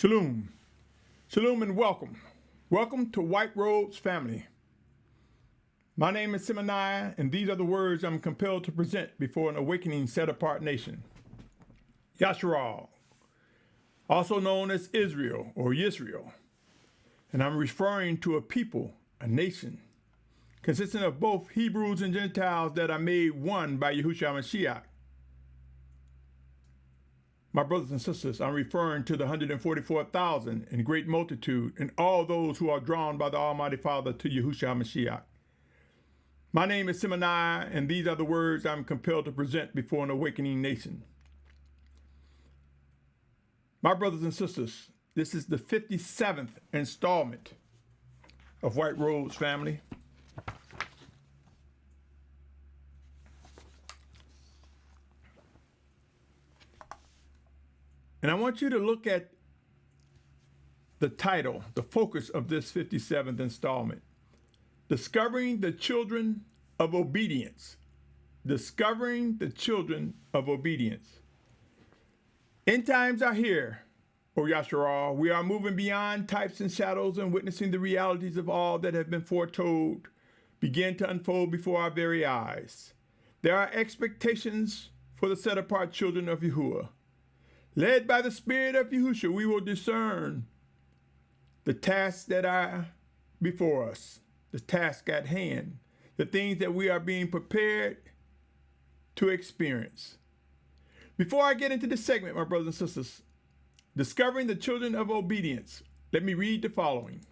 Shalum. Shalom and welcome. Welcome to White Robes family. My name is Symmanayah, and these are the words I'm compelled to present before an awakening set-apart nation. Yashar'al, also known as Israel or Yisrael, and I'm referring to a people, a nation, consisting of both Hebrews and Gentiles that are made one by Yahusha Mashyach. My brothers and sisters, I'm referring to the 144,000 in great multitude and all those who are drawn by the Almighty Father to Yahusha Mashyach. My name is Symmanayah, and these are the words I'm compelled to present before an awakening nation. My brothers and sisters, this is the 57th installment of White Robes family. And I want you to look at the title, the focus of this 57th installment. Discovering the Children of Obedience. Discovering the Children of Obedience. End times are here, O Yashar'al. We are moving beyond types and shadows and witnessing the realities of all that have been foretold begin to unfold before our very eyes. There are expectations for the set-apart children of Yahuah. Led by the Spirit of Yahusha, we will discern the tasks that are before us, the task at hand, the things that we are being prepared to experience. Before I get into this segment, my brothers and sisters, discovering the children of obedience, let me read the following.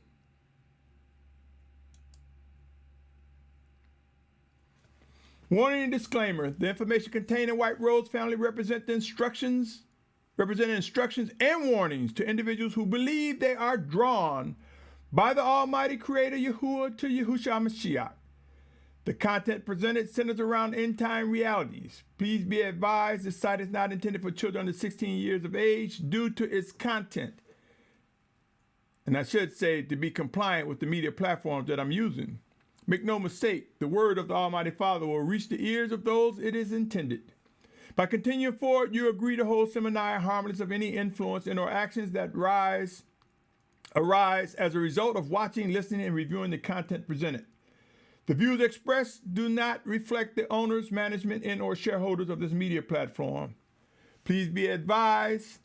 Warning and disclaimer, the information contained in White Robes family represent instructions and warnings to individuals who believe they are drawn by the Almighty Creator Yahuah to Yahusha Mashyach. The content presented centers around end-time realities. Please be advised this site is not intended for children under 16 years of age due to its content. And I should say to be compliant with the media platforms that I'm using. Make no mistake, the word of the Almighty Father will reach the ears of those it is intended. By continuing forward, you agree to hold Symmanayah harmless of any influence and or actions that arise as a result of watching, listening, and reviewing the content presented. The views expressed do not reflect the owners, management, and or shareholders of this media platform. Please be advised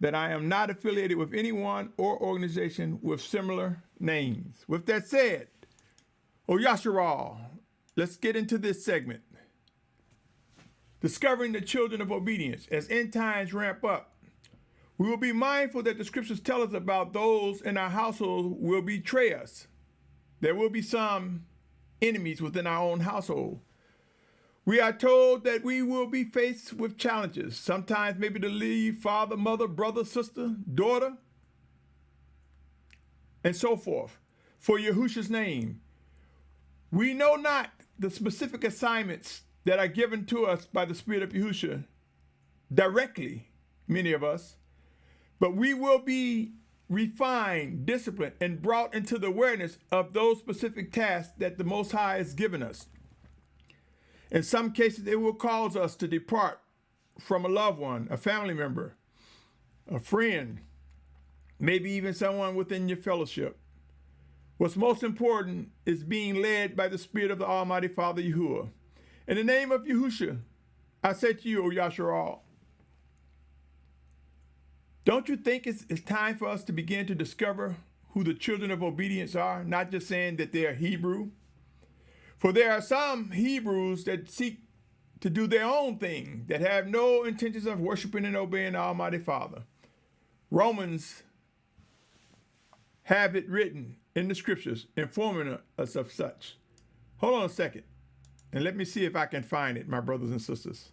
that I am not affiliated with anyone or organization with similar names. With that said, O Yashar'al, let's get into this segment. Discovering the children of obedience. As end times ramp up, we will be mindful that the scriptures tell us about those in our household who will betray us. There will be some enemies within our own household. We are told that we will be faced with challenges, sometimes maybe to leave father, mother, brother, sister, daughter, and so forth, for Yahusha's name. We know not the specific assignments that are given to us by the Spirit of Yahusha directly, many of us, but we will be refined, disciplined, and brought into the awareness of those specific tasks that the Most High has given us. In some cases, it will cause us to depart from a loved one, a family member, a friend, maybe even someone within your fellowship. What's most important is being led by the Spirit of the Almighty Father Yahuah. In the name of Yahusha, I say to you, O Yashar'al, don't you think it's time for us to begin to discover who the children of obedience are, not just saying that they are Hebrew? For there are some Hebrews that seek to do their own thing, that have no intentions of worshiping and obeying the Almighty Father. Romans have it written in the scriptures informing us of such. Hold on a second. And let me see if I can find it, my brothers and sisters.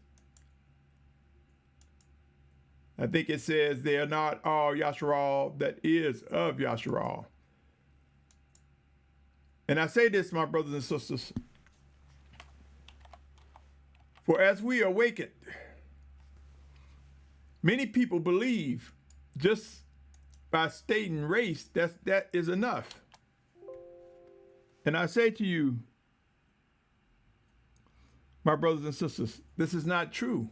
I think it says they are not all Yashar'al that is of Yashar'al. And I say this, my brothers and sisters, for as we awaken, many people believe just by stating race, that is enough. And I say to you, my brothers and sisters, this is not true.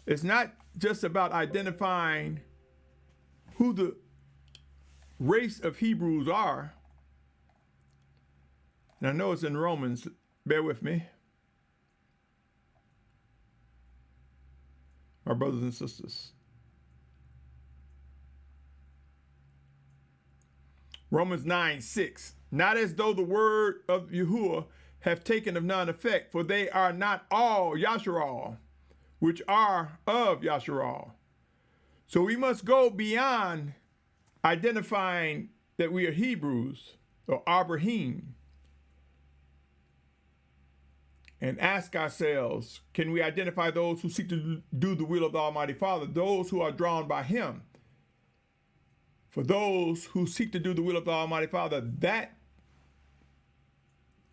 It's not just about identifying who the race of Hebrews are, and I know it's in Romans, bear with me, my brothers and sisters. Romans 9:6. Not as though the word of Yahuah have taken of none effect, for they are not all Yashar'al, which are of Yashar'al. So we must go beyond identifying that we are Hebrews or Abrahym and ask ourselves, can we identify those who seek to do the will of the Almighty Father, those who are drawn by him? For those who seek to do the will of the Almighty Father, those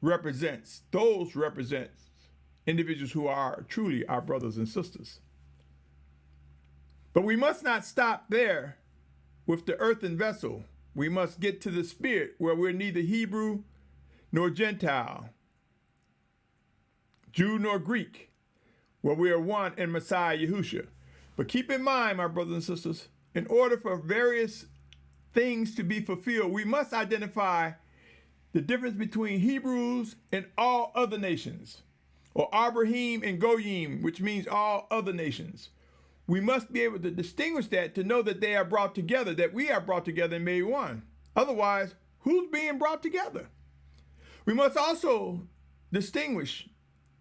represents individuals who are truly our brothers and sisters. But we must not stop there with the earthen vessel. We must get to the spirit, where we're neither Hebrew nor Gentile, Jew nor Greek, where we are one in Messiah Yahusha. But keep in mind, my brothers and sisters, in order for various things to be fulfilled, we must identify the difference between Hebrews and all other nations, or Abrahym and Goym, which means all other nations. We must be able to distinguish that, to know that they are brought together, that we are brought together and made one. Otherwise, who's being brought together? We must also distinguish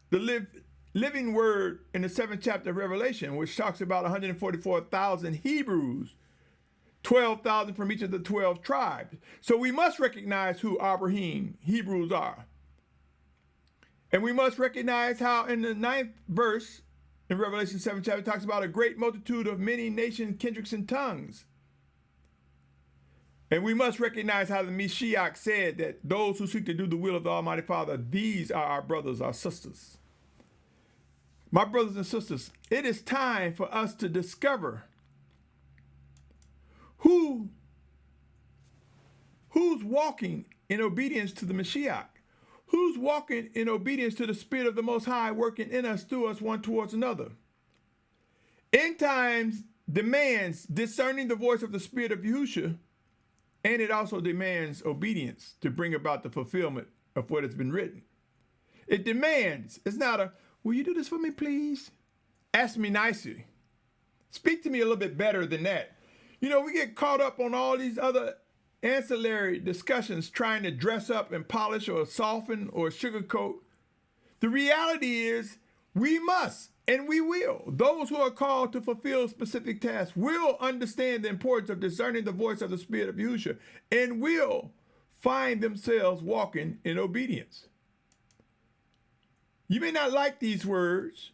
the living word in the 7th chapter of Revelation, which talks about 144,000 Hebrews, 12,000 from each of the 12 tribes. So we must recognize who Abrahym, Hebrews are. And we must recognize how in the 9th verse in Revelation 7 chapter talks about a great multitude of many nations, kindreds, and tongues. And we must recognize how the Mashyach said that those who seek to do the will of the Almighty Father, these are our brothers, our sisters. My brothers and sisters, it is time for us to discover who's walking in obedience to the Mashyach, who's walking in obedience to the Spirit of the Most High working in us, through us, one towards another. End times demands discerning the voice of the Spirit of Yahusha, and it also demands obedience to bring about the fulfillment of what has been written. It demands, it's not a, will you do this for me, please? Ask me nicely. Speak to me a little bit better than that. You know, we get caught up on all these other ancillary discussions trying to dress up and polish or soften or sugarcoat. The reality is we must and we will. Those who are called to fulfill specific tasks will understand the importance of discerning the voice of the Spirit of Yahusha and will find themselves walking in obedience. You may not like these words,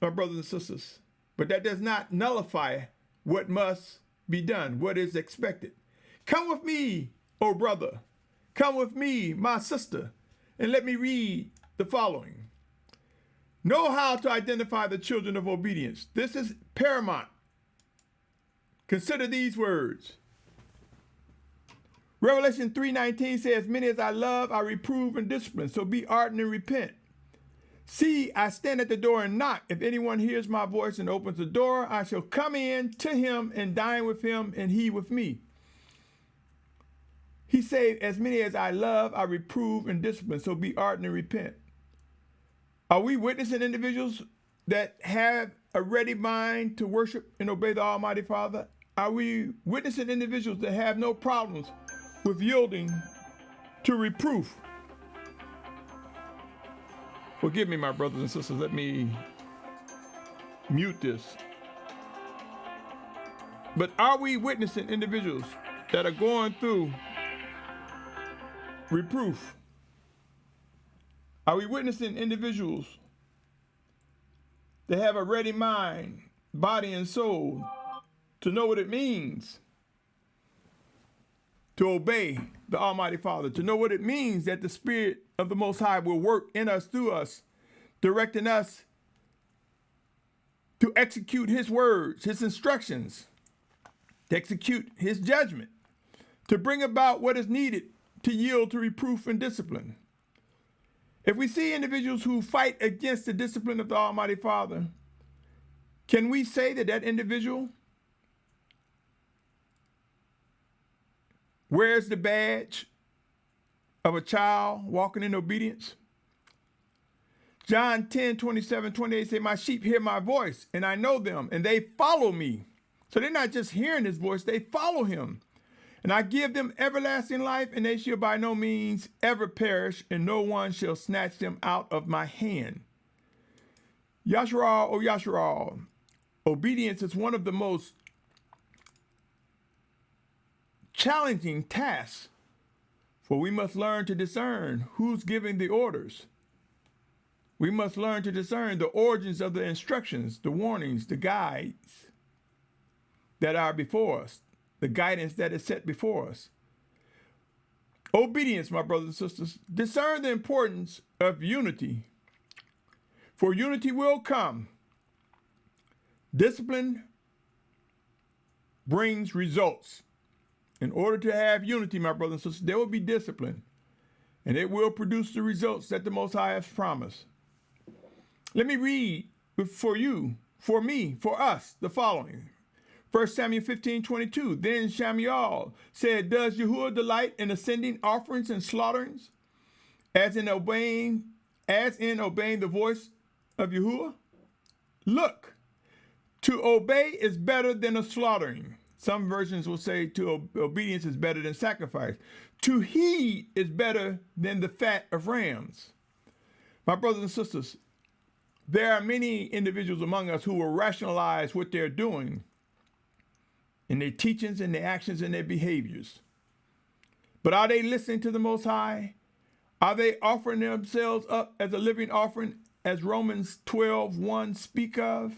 my brothers and sisters, but that does not nullify what must be done, what is expected. Come with me, oh brother. Come with me, my sister, and let me read the following. Know how to identify the children of obedience. This is paramount. Consider these words. Revelation 3:19 says, many as I love, I reprove and discipline, so be ardent and repent. See, I stand at the door and knock. If anyone hears my voice and opens the door, I shall come in to him and dine with him and he with me. He said, as many as I love, I reprove and discipline, so be ardent and repent. Are we witnessing individuals that have a ready mind to worship and obey the Almighty Father? Are we witnessing individuals that have no problems with yielding to reproof? Forgive me, my brothers and sisters, let me mute this. But are we witnessing individuals that are going through reproof? Are we witnessing individuals that have a ready mind, body, and soul to know what it means to obey the Almighty Father, to know what it means that the Spirit of the Most High will work in us, through us, directing us to execute his words, his instructions, to execute his judgment, to bring about what is needed to yield to reproof and discipline. If we see individuals who fight against the discipline of the Almighty Father, can we say that that individual Where's the badge of a child walking in obedience? John 10:27-28 say, my sheep hear my voice, and I know them, and they follow me. So they're not just hearing his voice, they follow him. And I give them everlasting life, and they shall by no means ever perish, and no one shall snatch them out of my hand. Yashar'al, O Yashar'al, obedience is one of the most challenging tasks, for we must learn to discern who's giving the orders. We must learn to discern the origins of the instructions, the warnings, the guides that are before us, the guidance that is set before us. Obedience, my brothers and sisters, discern the importance of unity, for unity will come. Discipline brings results. In order to have unity, my brothers and sisters, there will be discipline, and it will produce the results that the Most High has promised. Let me read for you, for me, for us, the following. 1 Samuel 15:22. Then Samuel said, does Yahuah delight in ascending offerings and slaughterings, as in obeying the voice of Yahuah? Look, to obey is better than a slaughtering. Some versions will say obedience is better than sacrifice. To heed is better than the fat of rams. My brothers and sisters, there are many individuals among us who will rationalize what they're doing in their teachings and their actions and their behaviors. But are they listening to the Most High? Are they offering themselves up as a living offering, as Romans 12:1 speak of?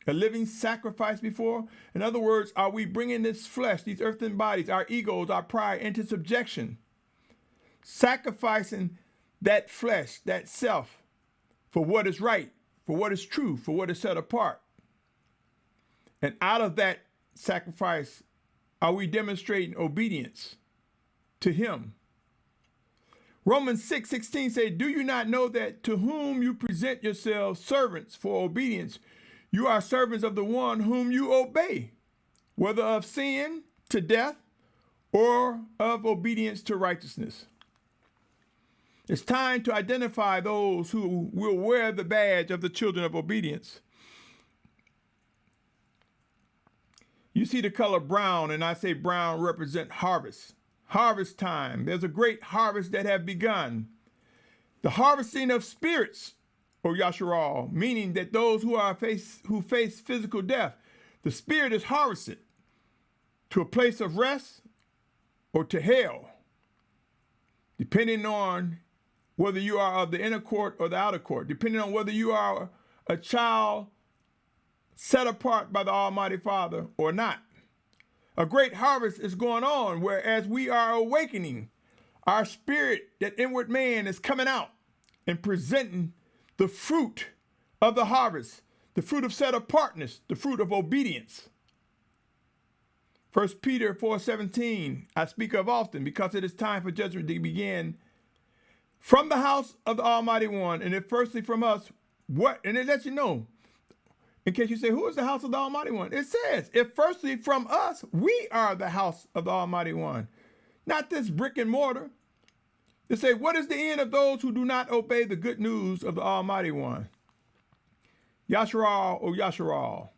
A living sacrifice before? In other words, are we bringing this flesh, these earthen bodies, our egos, our pride into subjection? Sacrificing that flesh, that self, for what is right, for what is true, for what is set apart. And out of that sacrifice, are we demonstrating obedience to him? Romans 6:16 say, do you not know that to whom you present yourselves servants for obedience, you are servants of the one whom you obey, whether of sin to death or of obedience to righteousness? It's time to identify those who will wear the badge of the children of obedience. You see the color brown, and I say brown represent harvest. Harvest time. There's a great harvest that have begun. The harvesting of spirits, or Yashar'al, meaning that those who face physical death, the spirit is harvested to a place of rest or to hell, depending on whether you are of the inner court or the outer court, depending on whether you are a child set apart by the Almighty Father or not. A great harvest is going on, whereas we are awakening, our spirit, that inward man, is coming out and presenting the fruit of the harvest, the fruit of set apartness, the fruit of obedience. 1 Peter 4:17, I speak of often, because it is time for judgment to begin from the house of the Almighty One, and if firstly from us, and it lets you know, in case you say, who is the house of the Almighty One? It says, if firstly from us, we are the house of the Almighty One, not this brick and mortar. They say, what is the end of those who do not obey the good news of the Almighty One? Yashar'al, O Yashar'al.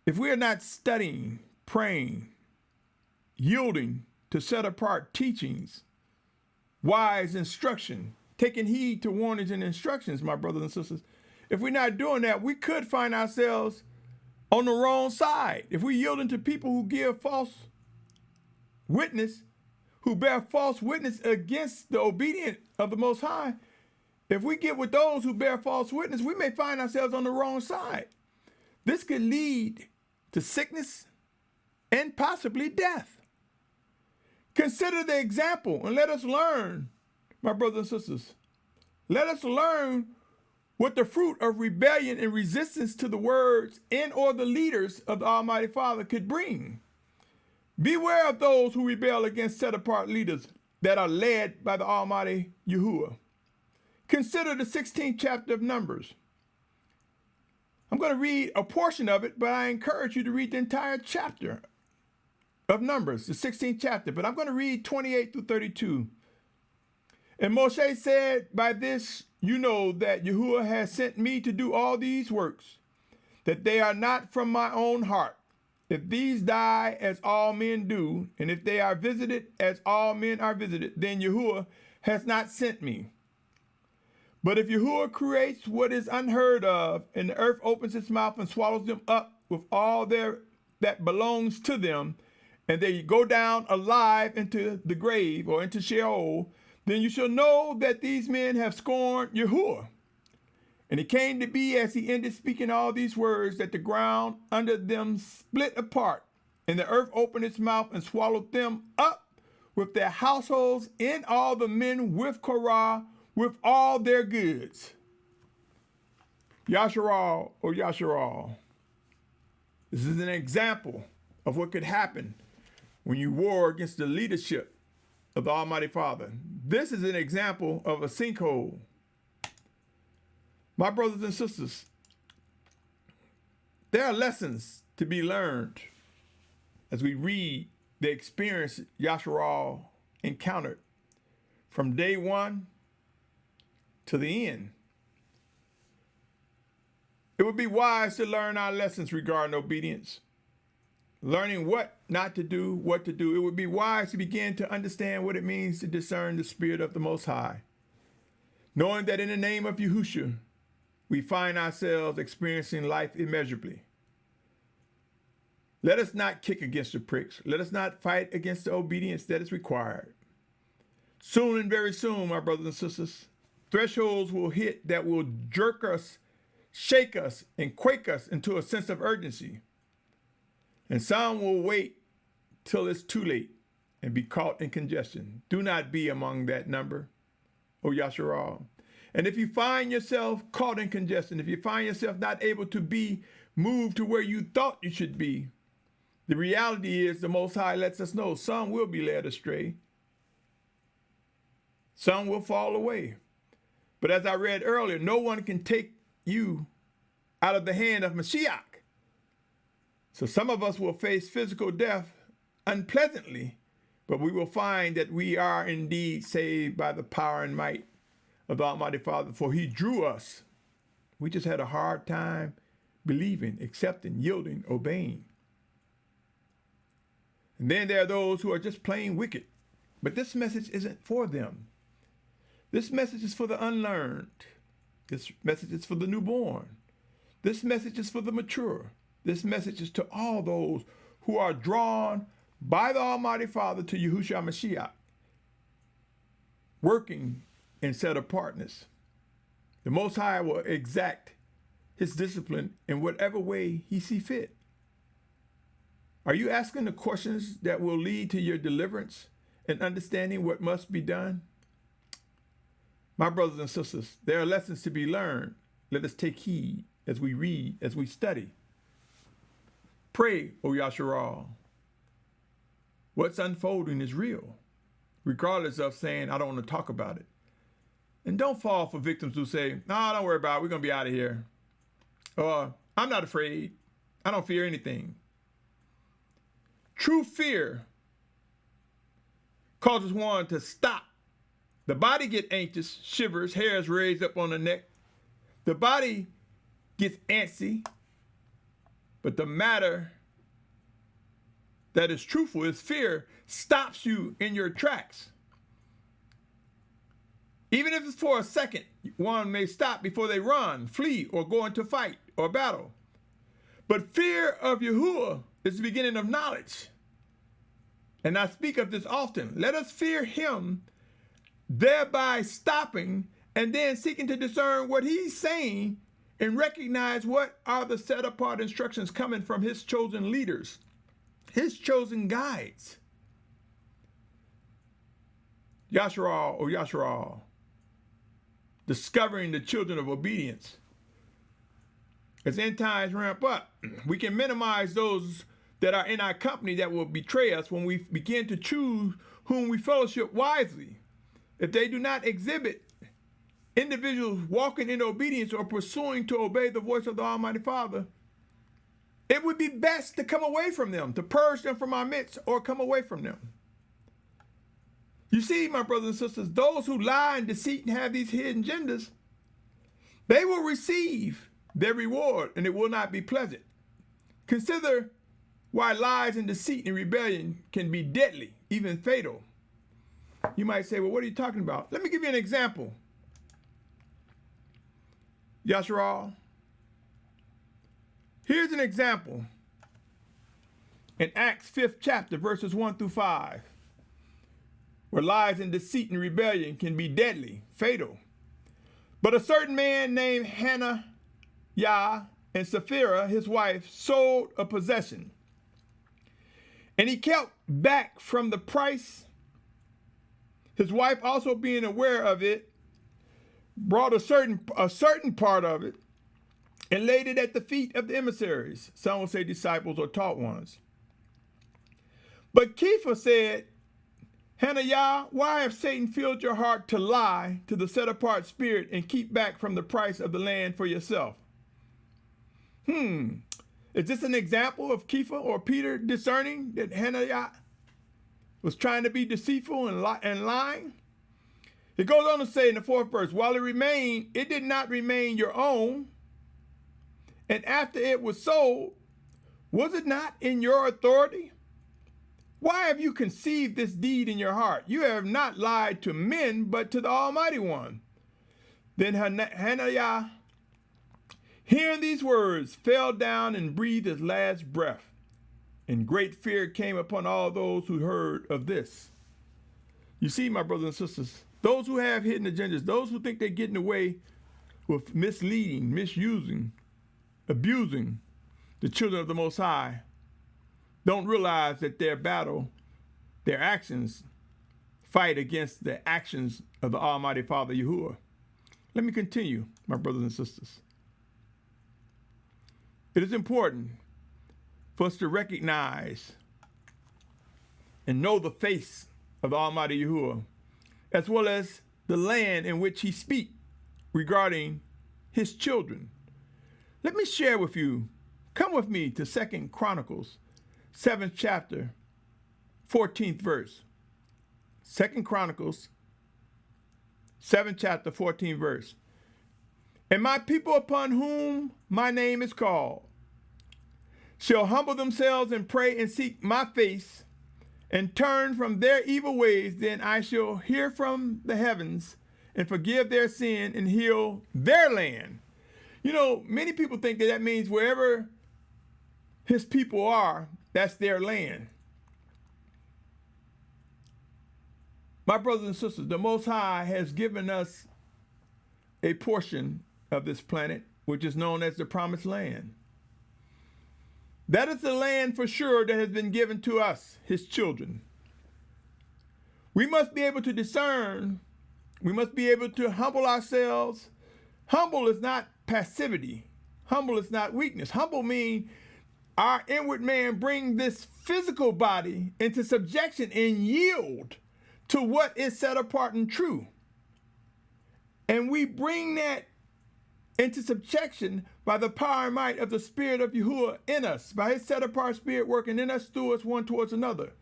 If we are not studying, praying, yielding to set apart teachings, wise instruction, taking heed to warnings and instructions, my brothers and sisters, if we're not doing that, we could find ourselves on the wrong side. If we yield to people who give false witness, who bear false witness against the obedient of the Most High, if we get with those who bear false witness, we may find ourselves on the wrong side. This could lead to sickness and possibly death. Consider the example and let us learn, my brothers and sisters. Let us learn what the fruit of rebellion and resistance to the words and or the leaders of the Almighty Father could bring. Beware of those who rebel against set-apart leaders that are led by the Almighty Yahuah. Consider the 16th chapter of Numbers. I'm going to read a portion of it, but I encourage you to read the entire chapter. of Numbers, the 16th chapter, but I'm going to read 28 through 32. And Moshe said, by this you know that Yahuah has sent me to do all these works, that they are not from my own heart. If these die as all men do, and if they are visited as all men are visited, then Yahuah has not sent me. But if Yahuah creates what is unheard of, and the earth opens its mouth and swallows them up with all that belongs to them, and they go down alive into the grave or into Sheol, then you shall know that these men have scorned Yahuah. And it came to be, as he ended speaking all these words, that the ground under them split apart, and the earth opened its mouth and swallowed them up with their households and all the men with Korah, with all their goods. Yashar'al, O Yashar'al. This is an example of what could happen when you war against the leadership of the Almighty Father. This is an example of a sinkhole. My brothers and sisters, there are lessons to be learned as we read the experience Yashar'al encountered from day one to the end. It would be wise to learn our lessons regarding obedience, learning what not to do, what to do. It would be wise to begin to understand what it means to discern the Spirit of the Most High, knowing that in the name of Yahusha, we find ourselves experiencing life immeasurably. Let us not kick against the pricks. Let us not fight against the obedience that is required. Soon and very soon, my brothers and sisters, thresholds will hit that will jerk us, shake us, and quake us into a sense of urgency. And some will wait till it's too late and be caught in congestion. Do not be among that number, O Yashar'al. And if you find yourself caught in congestion, if you find yourself not able to be moved to where you thought you should be, the reality is the Most High lets us know some will be led astray. Some will fall away. But as I read earlier, no one can take you out of the hand of Mashyach. So some of us will face physical death unpleasantly, but we will find that we are indeed saved by the power and might of the Almighty Father, for he drew us. We just had a hard time believing, accepting, yielding, obeying. And then there are those who are just plain wicked. But this message isn't for them. This message is for the unlearned. This message is for the newborn. This message is for the mature. This message is to all those who are drawn by the Almighty Father to Yahusha Mashyach, working in set apartness. The Most High will exact his discipline in whatever way he see fit. Are you asking the questions that will lead to your deliverance and understanding what must be done? My brothers and sisters, there are lessons to be learned. Let us take heed as we read, as we study. Pray, O Yashar'al. What's unfolding is real, regardless of saying, I don't want to talk about it. And don't fall for victims who say, no, don't worry about it. We're going to be out of here. Or, I'm not afraid. I don't fear anything. True fear causes one to stop. The body gets anxious, shivers, hairs raise up on the neck. The body gets antsy. But the matter that is truthful is fear stops you in your tracks. Even if it's for a second, one may stop before they run, flee, or go into fight or battle. But fear of Yahuah is the beginning of knowledge. And I speak of this often. Let us fear him, thereby stopping and then seeking to discern what he's saying and recognize what are the set apart instructions coming from his chosen leaders, his chosen guides. Yashar'al, O Yashar'al. Discovering the children of obedience. As end times ramp up, we can minimize those that are in our company that will betray us when we begin to choose whom we fellowship wisely. If they do not exhibit individuals walking in obedience or pursuing to obey the voice of the Almighty Father, it would be best to come away from them, to purge them from our midst, or come away from them. You see, my brothers and sisters, those who lie and deceit and have these hidden agendas, they will receive their reward, and it will not be pleasant. Consider why lies and deceit and rebellion can be deadly, even fatal. You might say, well, what are you talking about? Let me give you an example. Yashar'al. Here's an example in Acts 5th chapter, verses 1 through 5, where lies and deceit and rebellion can be deadly, fatal. But a certain man named Hananiah and Sapphira, his wife, sold a possession, and he kept back from the price. His wife, also being aware of it, brought a certain part of it and laid it at the feet of the emissaries. Some will say disciples or taught ones. But Kepha said, Hananiah, why have Satan filled your heart to lie to the set-apart spirit and keep back from the price of the land for yourself? Is this an example of Kepha or Peter discerning that Hananiah was trying to be deceitful and lying? It goes on to say in the 4th verse, while it remained, it did not remain your own. And after it was sold, was it not in your authority? Why have you conceived this deed in your heart? You have not lied to men, but to the Almighty One. Then Hananiah, hearing these words, fell down and breathed his last breath. And great fear came upon all those who heard of this. You see, my brothers and sisters, those who have hidden agendas, those who think they're getting away with misleading, misusing, abusing the children of the Most High, don't realize that their battle, their actions, fight against the actions of the Almighty Father Yahuah. Let me continue, my brothers and sisters. It is important for us to recognize and know the face of the Almighty Yahuah, as well as the land in which he speaks regarding his children. Let me share with you, come with me to 2 Chronicles, 7th chapter, 14th verse. 2 Chronicles, 7th chapter, 14th verse. And my people upon whom my name is called shall humble themselves and pray and seek my face and turn from their evil ways, then I shall hear from the heavens and forgive their sin and heal their land. You know, many people think that means wherever his people are, that's their land. My brothers and sisters, the Most High has given us a portion of this planet, which is known as the Promised Land. That is the land for sure that has been given to us, his children. We must be able to discern. We must be able to humble ourselves. Humble is not passivity. Humble is not weakness. Humble means our inward man bring this physical body into subjection and yield to what is set apart and true. And we bring that into subjection by the power and might of the Spirit of Yahuah in us, by his set apart spirit working in us, through us, one towards another.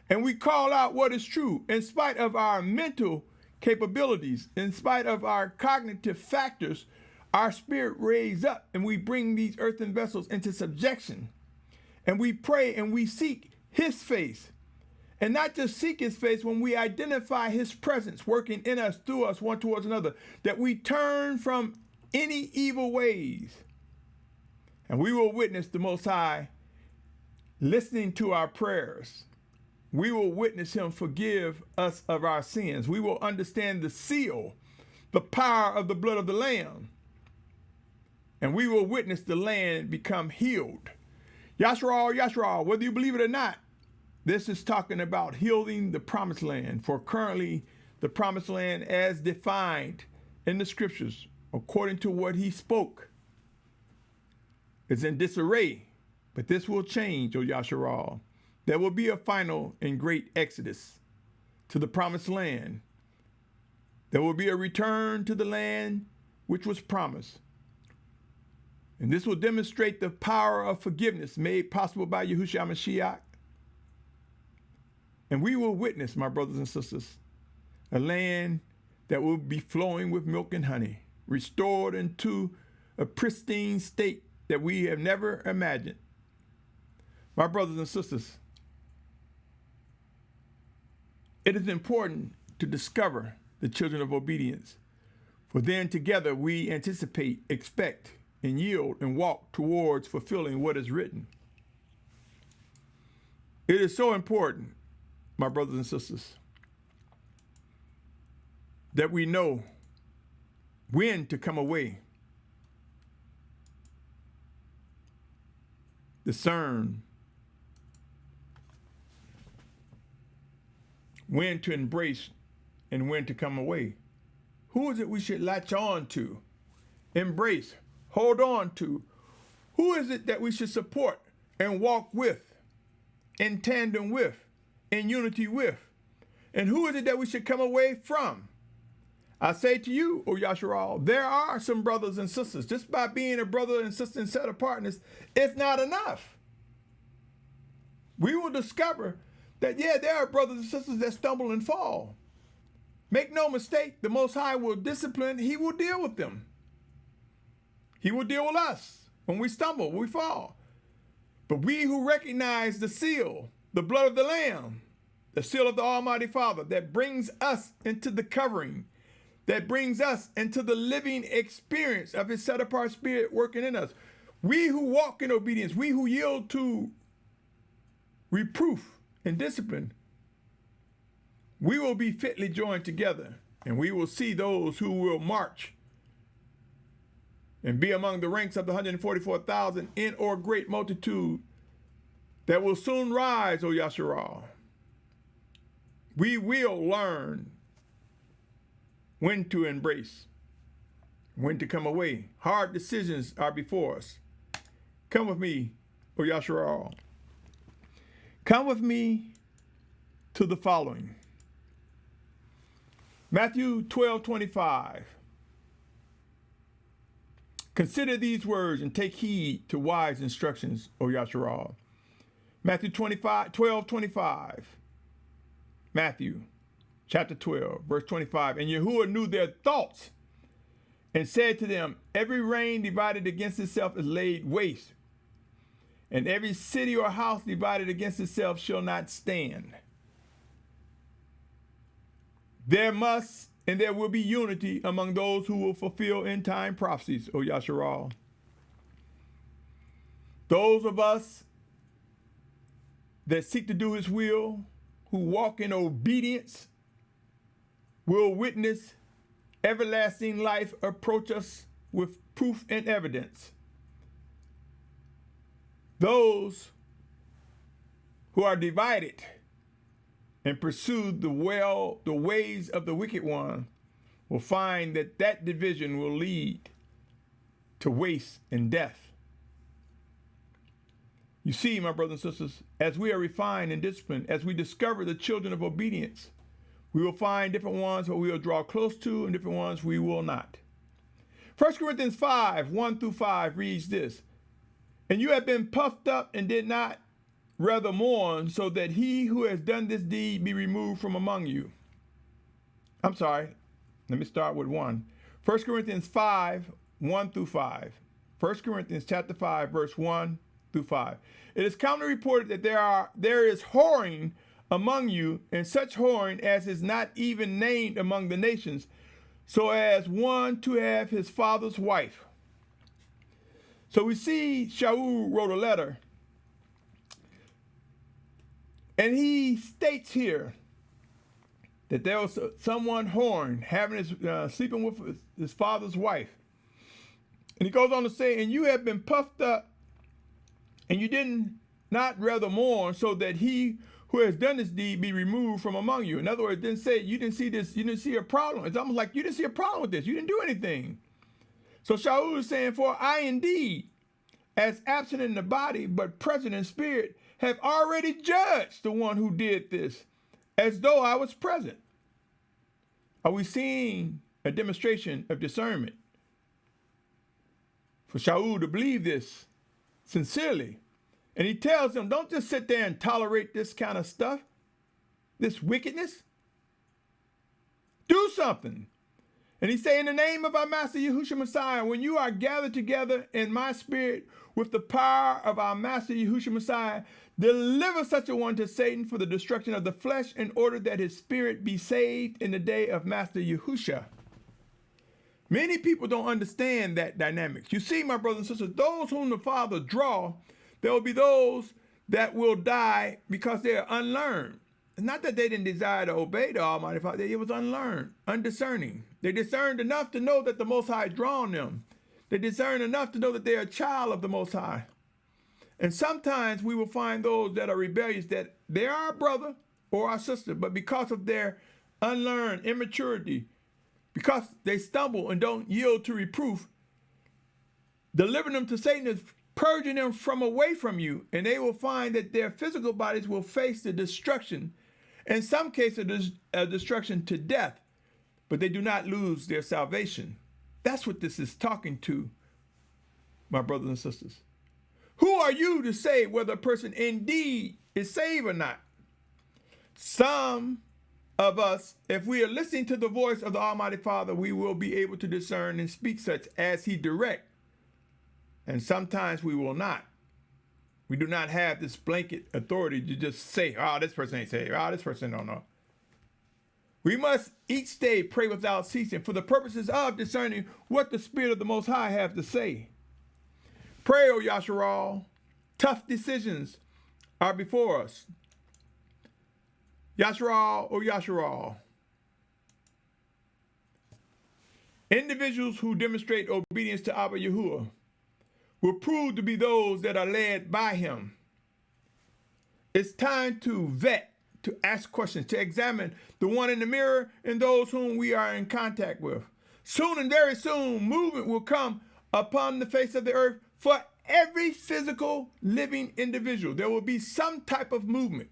And we call out what is true in spite of our mental capabilities, in spite of our cognitive factors. Our spirit raised up and we bring these earthen vessels into subjection. And we pray and we seek his face. And not just seek his face, when we identify his presence working in us, through us, one towards another, that we turn from any evil ways. And we will witness the Most High listening to our prayers. We will witness him forgive us of our sins. We will understand the seal, the power of the blood of the Lamb. And we will witness the land become healed. Yashar'al, Yashar'al, whether you believe it or not, this is talking about healing the promised land. For currently, the promised land as defined in the scriptures, according to what he spoke, is in disarray. But this will change, O Yashar'al. There will be a final and great exodus to the promised land. There will be a return to the land which was promised. And this will demonstrate the power of forgiveness made possible by Yahusha Mashyach. And we will witness, my brothers and sisters, a land that will be flowing with milk and honey, restored into a pristine state that we have never imagined. My brothers and sisters, it is important to discover the children of obedience, for then together we anticipate, expect, and yield and walk towards fulfilling what is written. It is so important, my brothers and sisters, that we know when to come away, discern, when to embrace, and when to come away. Who is it we should latch on to, embrace, hold on to? Who is it that we should support and walk with, in tandem with, in unity with? And who is it that we should come away from? I say to you, O Yashar'al, there are some brothers and sisters. Just by being a brother and sister and set of partners, it's not enough. We will discover that, yeah, there are brothers and sisters that stumble and fall. Make no mistake, the Most High will discipline. He will deal with them. He will deal with us when we stumble, when we fall. But we who recognize the seal, the blood of the Lamb, the seal of the Almighty Father that brings us into the covering, that brings us into the living experience of his set-apart spirit working in us. We who walk in obedience, we who yield to reproof and discipline, we will be fitly joined together, and we will see those who will march and be among the ranks of the 144,000 in or great multitude that will soon rise, O Yashar'al. We will learn when to embrace, when to come away. Hard decisions are before us. Come with me, O Yashar'al. Come with me to the following. Matthew 12:25. Consider these words and take heed to wise instructions, O Yashar'al. Matthew 12:25. Matthew chapter 12, verse 25. And Yahuah knew their thoughts and said to them, every reign divided against itself is laid waste, and every city or house divided against itself shall not stand. There must and there will be unity among those who will fulfill end-time prophecies, O Yashar'al. Those of us that seek to do his will, who walk in obedience, will witness everlasting life approach us with proof and evidence. Those who are divided and pursue the ways of the wicked one will find that that division will lead to waste and death. You see, my brothers and sisters, as we are refined and disciplined, as we discover the children of obedience, we will find different ones that we will draw close to and different ones we will not. 1 Corinthians 5:1-5 reads this, and you have been puffed up and did not rather mourn, so that he who has done this deed be removed from among you. I'm sorry, let me start with 1. 1 Corinthians 5:1-5. 1 Corinthians chapter 5, verse 1-5. It is commonly reported that there is whoring among you, and such whoring as is not even named among the nations, so as one to have his father's wife. So we see Shalum wrote a letter, and he states here that there was someone whoring, sleeping with his father's wife. And he goes on to say, and you have been puffed up, and you did not rather mourn, so that he who has done this deed be removed from among you. In other words, it didn't say you didn't see this, you didn't see a problem. It's almost like you didn't see a problem with this. You didn't do anything. So Shalum is saying, for I indeed, as absent in the body, but present in spirit, have already judged the one who did this, as though I was present. Are we seeing a demonstration of discernment? for Shaul to believe this sincerely. And he tells them, don't just sit there and tolerate this kind of stuff, this wickedness. Do something. And he say, in the name of our Master Yahusha Messiah, when you are gathered together in my spirit with the power of our Master Yahusha Messiah, deliver such a one to Satan for the destruction of the flesh in order that his spirit be saved in the day of Master Yahusha. Many people don't understand that dynamics. You see, my brothers and sisters, those whom the Father draw, there will be those that will die because they are unlearned. Not that they didn't desire to obey the Almighty Father, it was unlearned, undiscerning. They discerned enough to know that the Most High drawn them. They discerned enough to know that they are a child of the Most High. And sometimes we will find those that are rebellious, that they are our brother or our sister, but because of their unlearned immaturity, because they stumble and don't yield to reproof, delivering them to Satan is purging them from away from you, and they will find that their physical bodies will face the destruction, in some cases a destruction to death, but they do not lose their salvation. That's what this is talking to, my brothers and sisters. Who are you to say whether a person indeed is saved or not? Some of us, if we are listening to the voice of the Almighty Father, we will be able to discern and speak such as he direct. And sometimes we will not. We do not have this blanket authority to just say, oh, this person ain't saved. Oh, this person don't know. We must each day pray without ceasing for the purposes of discerning what the Spirit of the Most High has to say. Pray, O Yashar'al. Tough decisions are before us. Yashar'al, O Yashar'al. Individuals who demonstrate obedience to Abba Yahuah will prove to be those that are led by him. It's time to vet, to ask questions, to examine the one in the mirror and those whom we are in contact with. Soon and very soon, movement will come upon the face of the earth for every physical living individual. There will be some type of movement,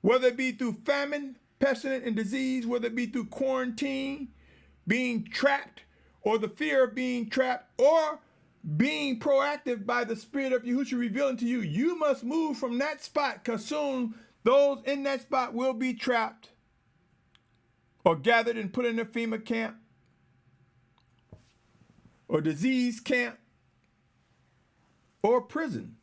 whether it be through famine, pestilence, and disease, whether it be through quarantine, being trapped, or the fear of being trapped, or being proactive by the Spirit of Yahusha revealing to you. You must move from that spot, because soon those in that spot will be trapped or gathered and put in a FEMA camp or disease camp or prison.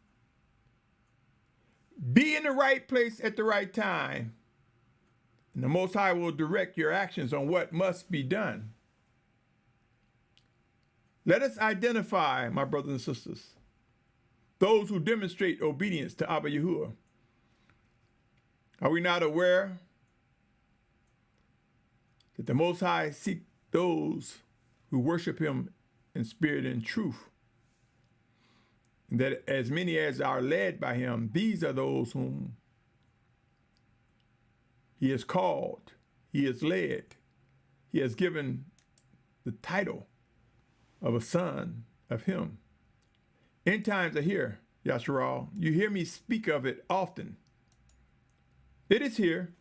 Be in the right place at the right time, and the Most High will direct your actions on what must be done. Let us identify, my brothers and sisters, those who demonstrate obedience to Abba Yahuah. Are we not aware that the Most High seeks those who worship him in spirit and truth? And that as many as are led by him, these are those whom he has called, he has led, he has given the title of a son of him. End times are here, Yashar'al. You hear me speak of it often. It is here,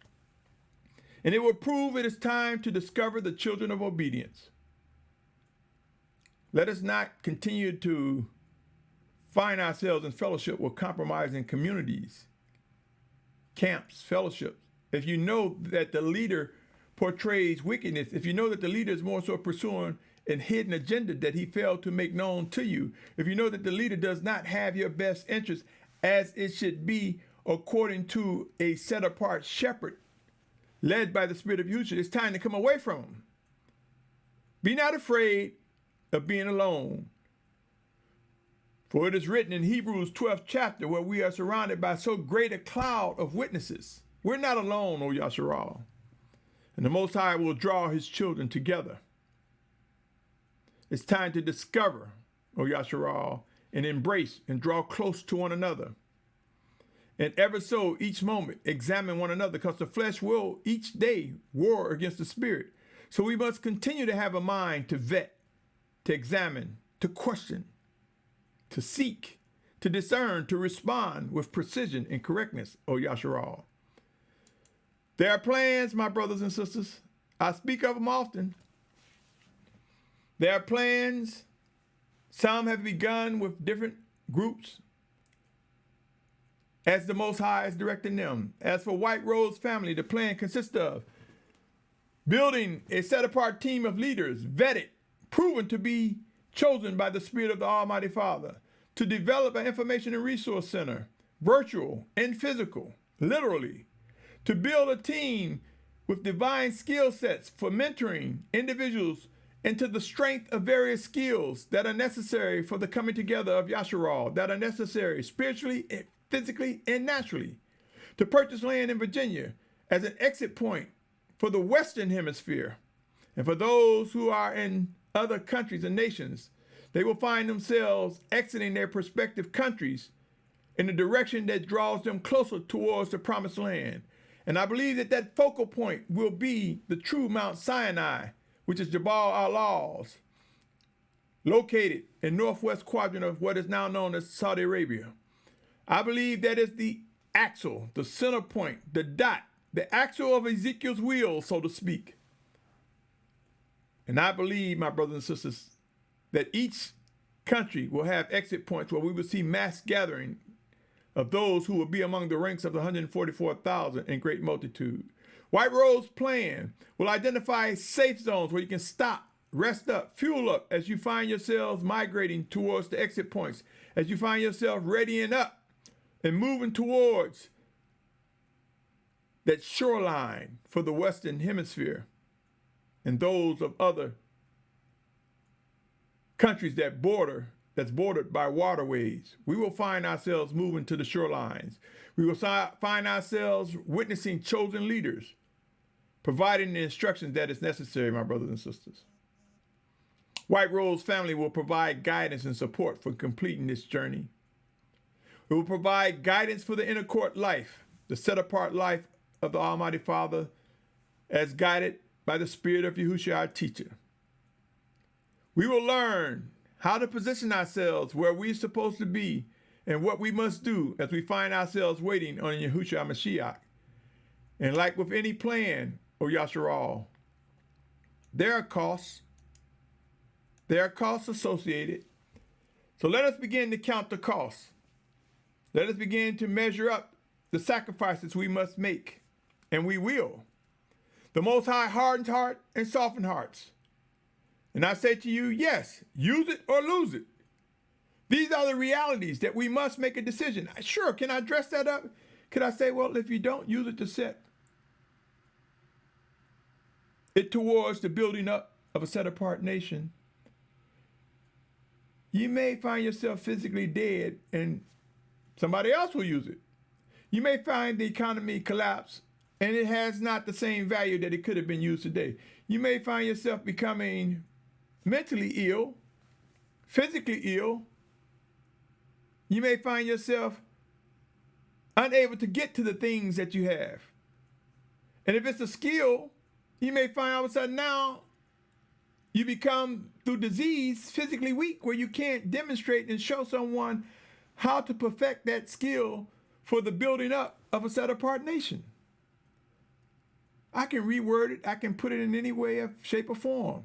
and it will prove it is time to discover the children of obedience. Let us not continue to find ourselves in fellowship with compromising communities, camps, fellowships. If you know that the leader portrays wickedness, if you know that the leader is more so pursuing a hidden agenda that he failed to make known to you, if you know that the leader does not have your best interest as it should be according to a set-apart shepherd led by the Spirit of Yahusha, it's time to come away from him. Be not afraid of being alone. For it is written in Hebrews 12th chapter, where we are surrounded by so great a cloud of witnesses. We're not alone, O Yashar'al. And the Most High will draw his children together. It's time to discover, O Yashar'al, and embrace and draw close to one another. And ever so, each moment, examine one another, because the flesh will each day war against the spirit. So we must continue to have a mind to vet, to examine, to question, to seek, to discern, to respond with precision and correctness, O Yashar'al. There are plans, my brothers and sisters. I speak of them often. There are plans Some have begun with different groups as the Most High is directing them. As for White Rose family, the plan consists of building a set-apart team of leaders, vetted, proven to be chosen by the Spirit of the Almighty Father, to develop an information and resource center, virtual and physical, literally, to build a team with divine skill sets for mentoring individuals into the strength of various skills that are necessary for the coming together of Yashar'al, that are necessary spiritually, physically, and naturally, to purchase land in Virginia as an exit point for the Western Hemisphere. And for those who are in other countries and nations, they will find themselves exiting their prospective countries in a direction that draws them closer towards the promised land. And I believe that that focal point will be the true Mount Sinai, which is Jabal al-Lawz, located in northwest quadrant of what is now known as Saudi Arabia. I believe that is the axle, the center point, the dot, the axle of Ezekiel's wheel, so to speak. And I believe, my brothers and sisters, that each country will have exit points where we will see mass gathering of those who will be among the ranks of the 144,000 in great multitude. White Rose plan will identify safe zones where you can stop, rest up, fuel up as you find yourselves migrating towards the exit points, as you find yourself readying up and moving towards that shoreline for the Western Hemisphere and those of other countries that's bordered by waterways. We will find ourselves moving to the shorelines. We will find ourselves witnessing chosen leaders, providing the instructions that is necessary, my brothers and sisters. White Rose family will provide guidance and support for completing this journey. It will provide guidance for the inner court life, the set-apart life of the Almighty Father as guided by the Spirit of Yahusha, our teacher. We will learn how to position ourselves where we're supposed to be and what we must do as we find ourselves waiting on Yahusha, our Mashyach. And like with any plan, O Yashar'al, there are costs. There are costs associated. So let us begin to count the costs. Let us begin to measure up the sacrifices we must make, and we will. The Most High hardens heart and softens hearts. And I say to you, yes, use it or lose it. These are the realities that we must make a decision. Sure, can I dress that up? Could I say, well, if you don't use it to set it towards the building up of a set-apart nation, you may find yourself physically dead and somebody else will use it. You may find the economy collapse and it has not the same value that it could have been used today. You may find yourself becoming mentally ill, physically ill. You may find yourself unable to get to the things that you have. And if it's a skill, you may find all of a sudden now you become, through disease, physically weak, where you can't demonstrate and show someone how to perfect that skill for the building up of a set-apart nation. I can reword it. I can put it in any way, shape, or form.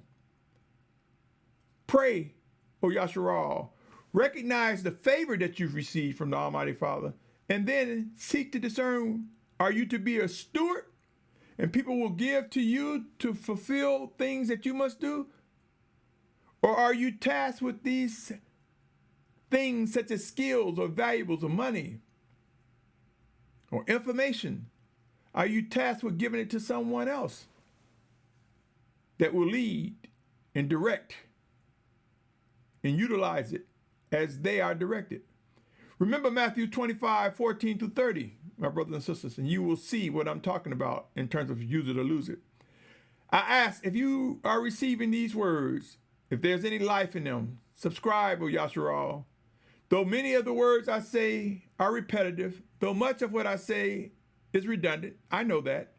Pray, O Yashar'al. Recognize the favor that you've received from the Almighty Father, and then seek to discern, are you to be a steward, and people will give to you to fulfill things that you must do? Or are you tasked with these things such as skills or valuables or money or information? Are you tasked with giving it to someone else that will lead and direct and utilize it as they are directed? Remember Matthew 25:14-30, my brothers and sisters, and you will see what I'm talking about in terms of use it or lose it. I ask, if you are receiving these words, if there's any life in them, subscribe, O Yashar'al. Though many of the words I say are repetitive, though much of what I say is redundant, I know that.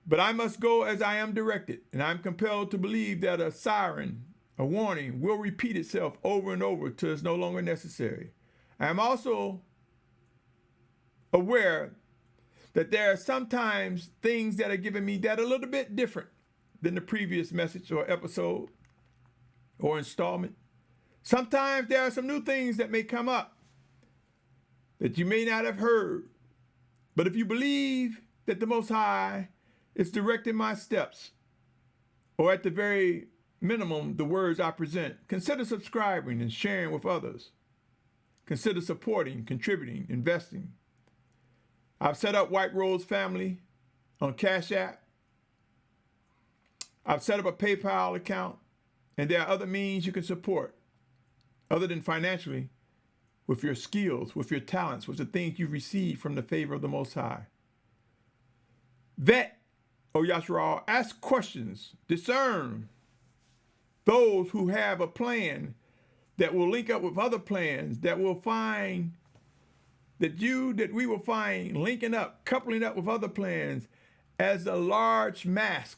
But I must go as I am directed, and I'm compelled to believe that a siren, a warning, will repeat itself over and over till it's no longer necessary. I am also aware that there are sometimes things that are given me that are a little bit different than the previous message or episode or installment. Sometimes there are some new things that may come up that you may not have heard. But if you believe that the Most High is directing my steps, or at the very minimum, the words I present, consider subscribing and sharing with others. Consider supporting, contributing, investing. I've set up White Rose Family on Cash App. I've set up a PayPal account, and there are other means you can support, other than financially, with your skills, with your talents, with the things you've received from the favor of the Most High. Vet, O Yashar'al, ask questions, discern those who have a plan that will link up with other plans, that will find that we will find linking up, coupling up with other plans as a large mass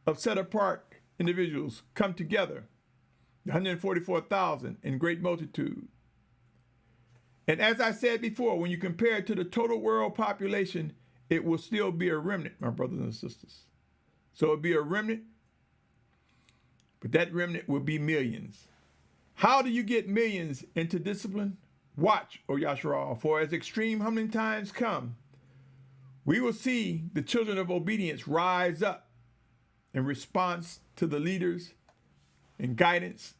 of set apart individuals come together, 144,000 in great multitude. And as I said before, when you compare it to the total world population, it will still be a remnant, my brothers and sisters. So it'll be a remnant, but that remnant will be millions. How do you get millions into discipline? Watch, O Yashar'al, for as extreme humbling times come, we will see the children of obedience rise up in response to the leaders and guidance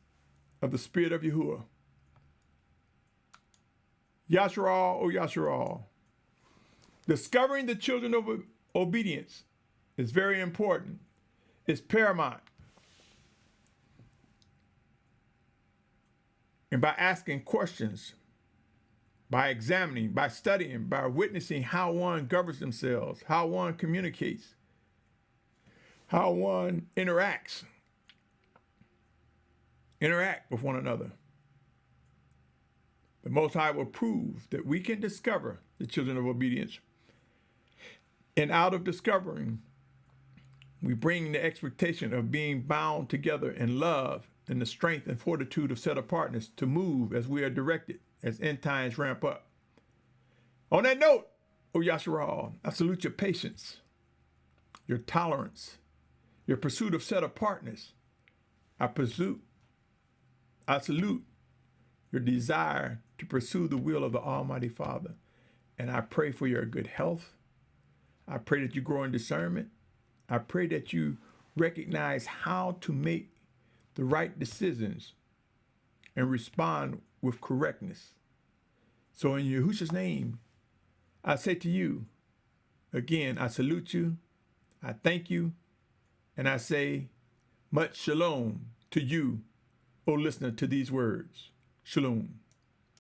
of the Spirit of Yahuah. Yashar'al, O Yashar'al. Discovering the children of obedience is very important. It's paramount. And by asking questions, by examining, by studying, by witnessing how one governs themselves, how one communicates, how one interact with one another, the Most High will prove that we can discover the children of obedience. And out of discovering, we bring the expectation of being bound together in love and the strength and fortitude of set apartness to move as we are directed as end times ramp up. On that note, O Yashar'al, I salute your patience, your tolerance, your pursuit of set apartness. I salute your desire to pursue the will of the Almighty Father. And I pray for your good health. I pray that you grow in discernment. I pray that you recognize how to make the right decisions and respond with correctness. So in Yahusha's name, I say to you, again, I salute you, I thank you, and I say much shalom to you, O listener, to these words. Shalom.